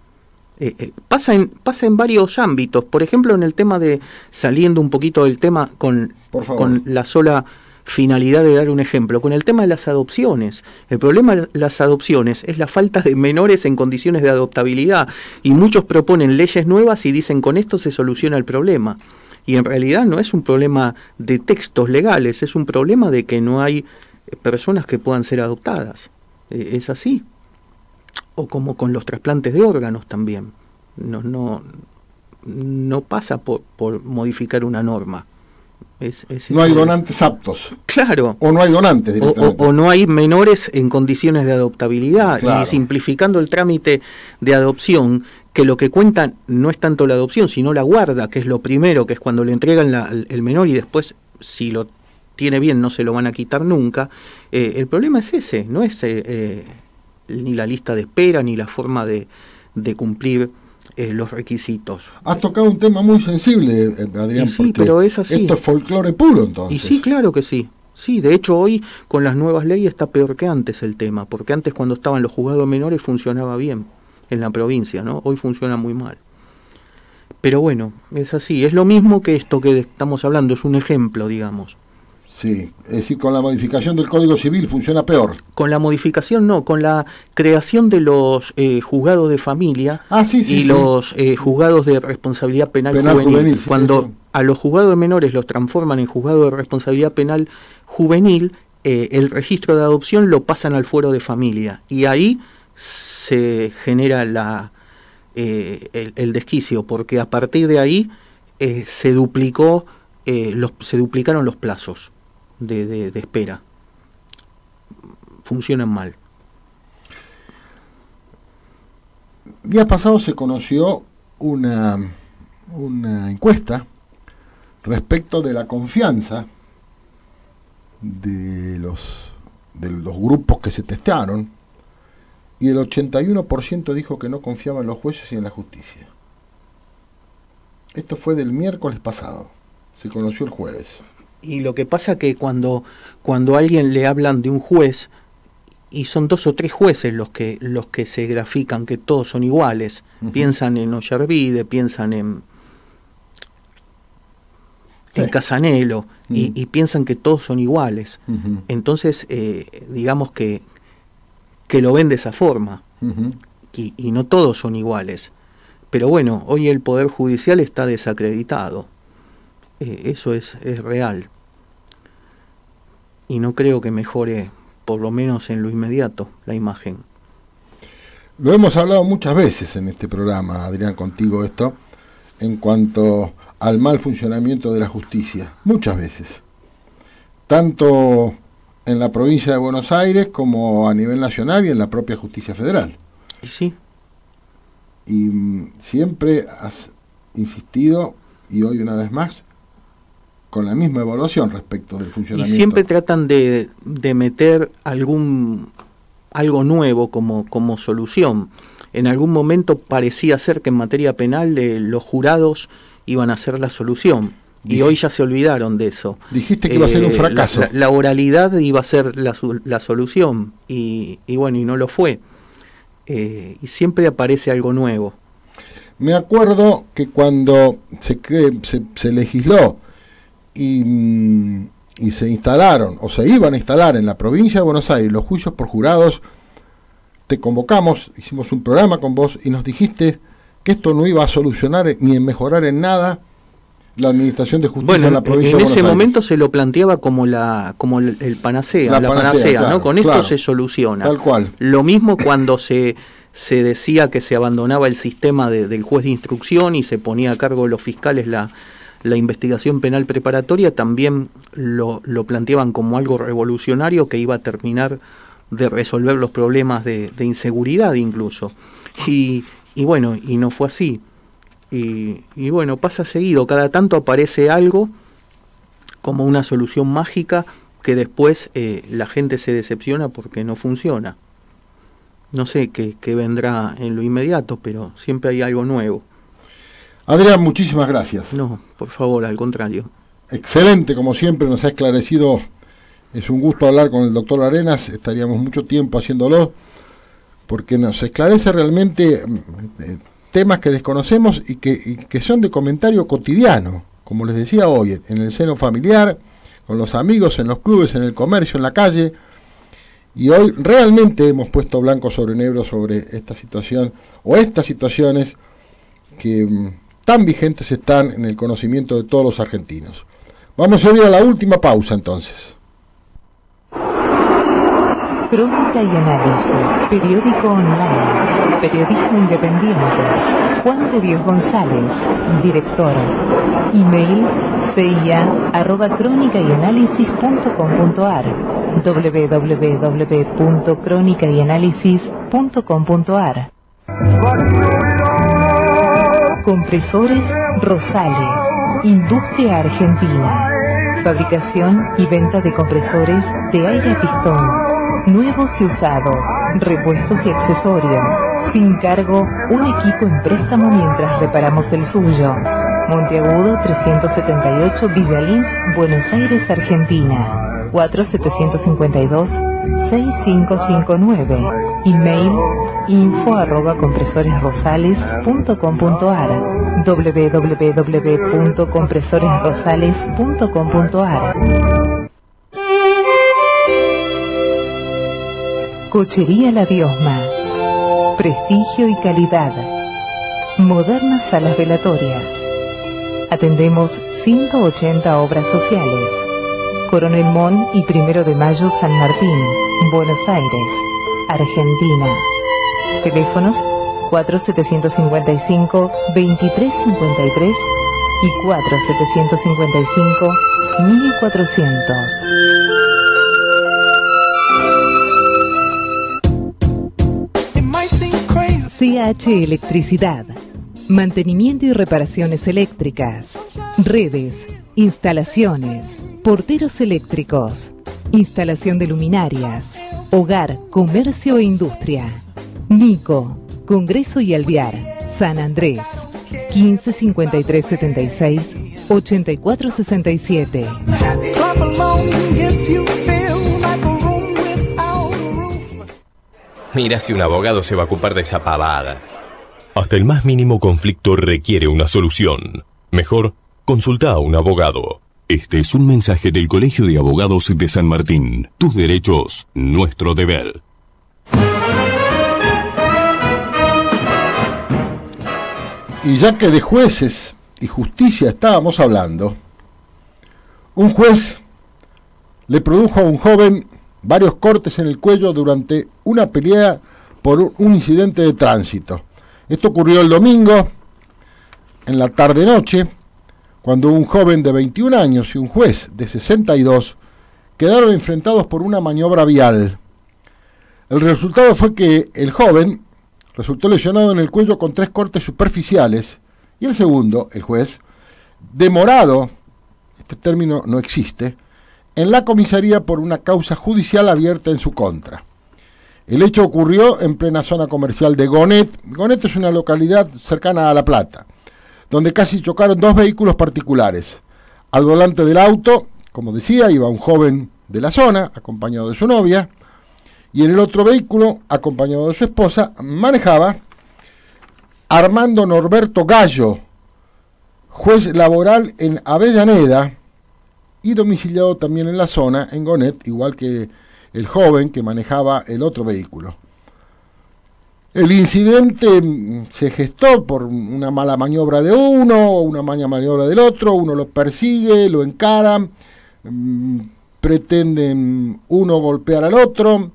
Pasa en varios ámbitos. Por ejemplo, en el tema de, saliendo un poquito del tema con la sola finalidad de dar un ejemplo, con el tema de las adopciones. El problema de las adopciones es la falta de menores en condiciones de adoptabilidad. Y muchos proponen leyes nuevas y dicen con esto se soluciona el problema. Y en realidad no es un problema de textos legales, es un problema de que no hay personas que puedan ser adoptadas. Es así. O como con los trasplantes de órganos también. No pasa por modificar una norma.
No hay donantes aptos.
Claro.
O no hay donantes directamente.
O no hay menores en condiciones de adoptabilidad. Claro. Y simplificando el trámite de adopción, que lo que cuenta no es tanto la adopción, sino la guarda, que es lo primero, que es cuando le entregan el menor y después, si lo tiene bien, no se lo van a quitar nunca. El problema es ese, no es ni la lista de espera, ni la forma de cumplir los requisitos.
Has tocado un tema muy sensible, Adrián.
Y sí, pero es así.
Esto es folclore puro, entonces.
Y sí, claro que sí. Sí, de hecho hoy con las nuevas leyes está peor que antes el tema, porque antes cuando estaban los juzgados menores funcionaba bien en la provincia, ¿no? Hoy funciona muy mal. Pero bueno, es así. Es lo mismo que esto que estamos hablando, es un ejemplo, digamos. Sí,
es decir, con la modificación del Código Civil funciona peor.
Con la modificación no, con la creación de los juzgados de familia los juzgados de responsabilidad penal juvenil. Cuando a los juzgados de menores los transforman en juzgados de responsabilidad penal juvenil, el registro de adopción lo pasan al fuero de familia y ahí se genera el desquicio, porque a partir de ahí se duplicaron los plazos de espera. Funcionan mal.
Días pasados se conoció una encuesta respecto de la confianza de los grupos que se testearon, y el 81% dijo que no confiaba en los jueces y en la justicia. Esto fue del miércoles pasado, se conoció el jueves.
Y lo que pasa que cuando a alguien le hablan de un juez, y son 2 o 3 jueces los que se grafican que todos son iguales, piensan en Ollarvide, piensan en Casanelo, y piensan que todos son iguales. Entonces, digamos que lo ven de esa forma, y no todos son iguales. Pero bueno, hoy el Poder Judicial está desacreditado. Eso es real. Y no creo que mejore, por lo menos en lo inmediato, la imagen.
Lo hemos hablado muchas veces en este programa, Adrián, contigo esto, en cuanto al mal funcionamiento de la justicia. Muchas veces. Tanto en la provincia de Buenos Aires como a nivel nacional y en la propia justicia federal.
Sí.
Y siempre has insistido, y hoy una vez más, con la misma evaluación respecto del funcionamiento.
Y siempre tratan de meter algo nuevo como solución. En algún momento parecía ser que en materia penal los jurados iban a ser la solución. Y hoy ya se olvidaron de eso.
Dijiste que iba a ser un fracaso.
La oralidad iba a ser la solución, y bueno, y no lo fue. Y siempre aparece algo nuevo.
Me acuerdo que cuando se legisló y se instalaron, o se iban a instalar en la provincia de Buenos Aires los juicios por jurados, te convocamos, hicimos un programa con vos y nos dijiste que esto no iba a solucionar ni a mejorar en nada la administración de justicia en la provincia de Buenos Aires.
En ese momento se lo planteaba como el panacea, la panacea, claro, ¿no? Con esto se soluciona.
Tal cual.
Lo mismo cuando se decía que se abandonaba el sistema del juez de instrucción y se ponía a cargo de los fiscales la investigación penal preparatoria, también lo planteaban como algo revolucionario que iba a terminar de resolver los problemas de inseguridad incluso. Y bueno, y no fue así. Y bueno, pasa seguido, cada tanto aparece algo como una solución mágica que después la gente se decepciona porque no funciona. No sé qué vendrá en lo inmediato, pero siempre hay algo nuevo.
Adrián, muchísimas gracias.
No, por favor, al contrario.
Excelente, como siempre, nos ha esclarecido. Es un gusto hablar con el doctor Arenas, estaríamos mucho tiempo haciéndolo, porque nos esclarece realmente temas que desconocemos y que son de comentario cotidiano, como les decía hoy, en el seno familiar, con los amigos, en los clubes, en el comercio, en la calle. Y hoy realmente hemos puesto blanco sobre negro sobre esta situación, o estas situaciones que tan vigentes están en el conocimiento de todos los argentinos. Vamos a ir a la última pausa entonces.
Crónica y análisis, periódico online, periodismo independiente. Juan de Dios González, director. Email cia@cronicayanalysis.com.ar www.cronicayanalysis.com.ar. Compresores Rosales, industria argentina. Fabricación y venta de compresores de aire a pistón, nuevos y usados, repuestos y accesorios. Sin cargo, un equipo en préstamo mientras reparamos el suyo. Monteagudo 378, Villa Lynch, Buenos Aires, Argentina. 4752-6559. Email info@compresoresrosales.com.ar www.compresoresrosales.com.ar. Cochería La Diosma. Prestigio y calidad. Modernas salas velatorias. Atendemos 180 obras sociales. Coronel Mon y 1 de Mayo, San Martín, Buenos Aires, Argentina. Teléfonos 4755-2353 y 4755-1400. CH Electricidad. Mantenimiento y reparaciones eléctricas. Redes, instalaciones, porteros eléctricos, instalación de luminarias, hogar, comercio e industria. Nico, Congreso y Alvear, San Andrés, 15 53 76 84 67.
Mira si un abogado se va a ocupar de esa pavada. Hasta el más mínimo conflicto requiere una solución. Mejor, consulta a un abogado. Este es un mensaje del Colegio de Abogados de San Martín. Tus derechos, nuestro deber.
Y ya que de jueces y justicia estábamos hablando, un juez le produjo a un joven varios cortes en el cuello durante una pelea por un incidente de tránsito. Esto ocurrió el domingo, en la tarde-noche, cuando un joven de 21 años y un juez de 62 quedaron enfrentados por una maniobra vial. El resultado fue que el joven resultó lesionado en el cuello con 3 cortes superficiales y el segundo, el juez, demorado, este término no existe, en la comisaría por una causa judicial abierta en su contra. El hecho ocurrió en plena zona comercial de Gonet. Gonet es una localidad cercana a La Plata, donde casi chocaron 2 vehículos particulares. Al volante del auto, como decía, iba un joven de la zona, acompañado de su novia, y en el otro vehículo, acompañado de su esposa, manejaba Armando Norberto Gallo, juez laboral en Avellaneda y domiciliado también en la zona, en Gonet, igual que el joven que manejaba el otro vehículo. El incidente se gestó por una mala maniobra de uno, o una mala maniobra del otro. Uno lo persigue, lo encara, pretenden uno golpear al otro.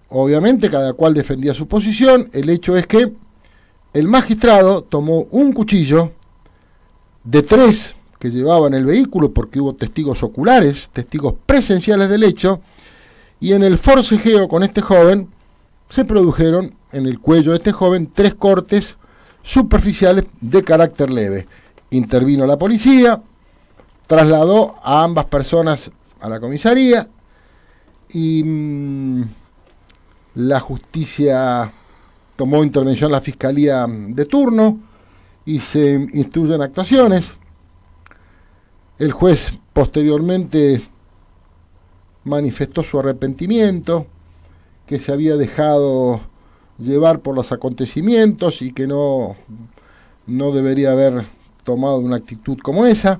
Obviamente cada cual defendía su posición. El hecho es que el magistrado tomó un cuchillo de 3 que llevaba en el vehículo, porque hubo testigos oculares, testigos presenciales del hecho, y en el forcejeo con este joven se produjeron en el cuello de este joven 3 cortes superficiales de carácter leve. Intervino la policía, trasladó a ambas personas a la comisaría y la justicia tomó intervención la fiscalía de turno y se instruyen actuaciones. El juez posteriormente manifestó su arrepentimiento, que se había dejado llevar por los acontecimientos y que no debería haber tomado una actitud como esa.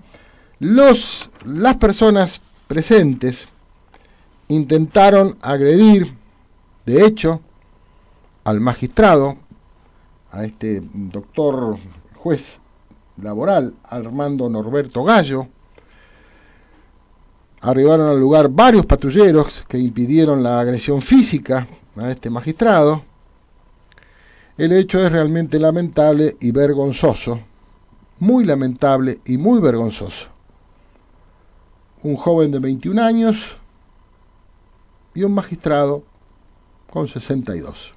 Las personas presentes intentaron agredir, de hecho, al magistrado, a este doctor juez laboral, Armando Norberto Gallo. Arribaron al lugar varios patrulleros que impidieron la agresión física a este magistrado. El hecho es realmente lamentable y vergonzoso, muy lamentable y muy vergonzoso. un joven de 21 años y un magistrado con 62.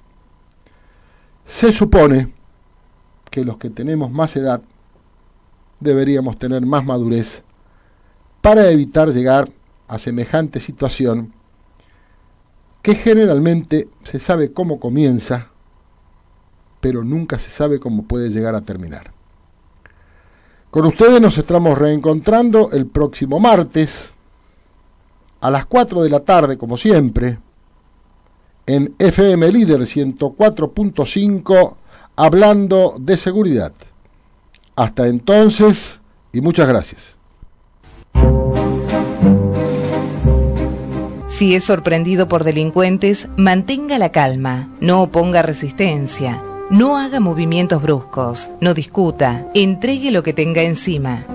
Se supone que los que tenemos más edad deberíamos tener más madurez para evitar llegar a semejante situación que generalmente se sabe cómo comienza, pero nunca se sabe cómo puede llegar a terminar. Con ustedes nos estamos reencontrando el próximo martes a las 4 de la tarde, como siempre, en FM Líder 104.5, hablando de seguridad. Hasta entonces, y muchas gracias.
Si es sorprendido por delincuentes, mantenga la calma, no oponga resistencia, no haga movimientos bruscos, no discuta, entregue lo que tenga encima.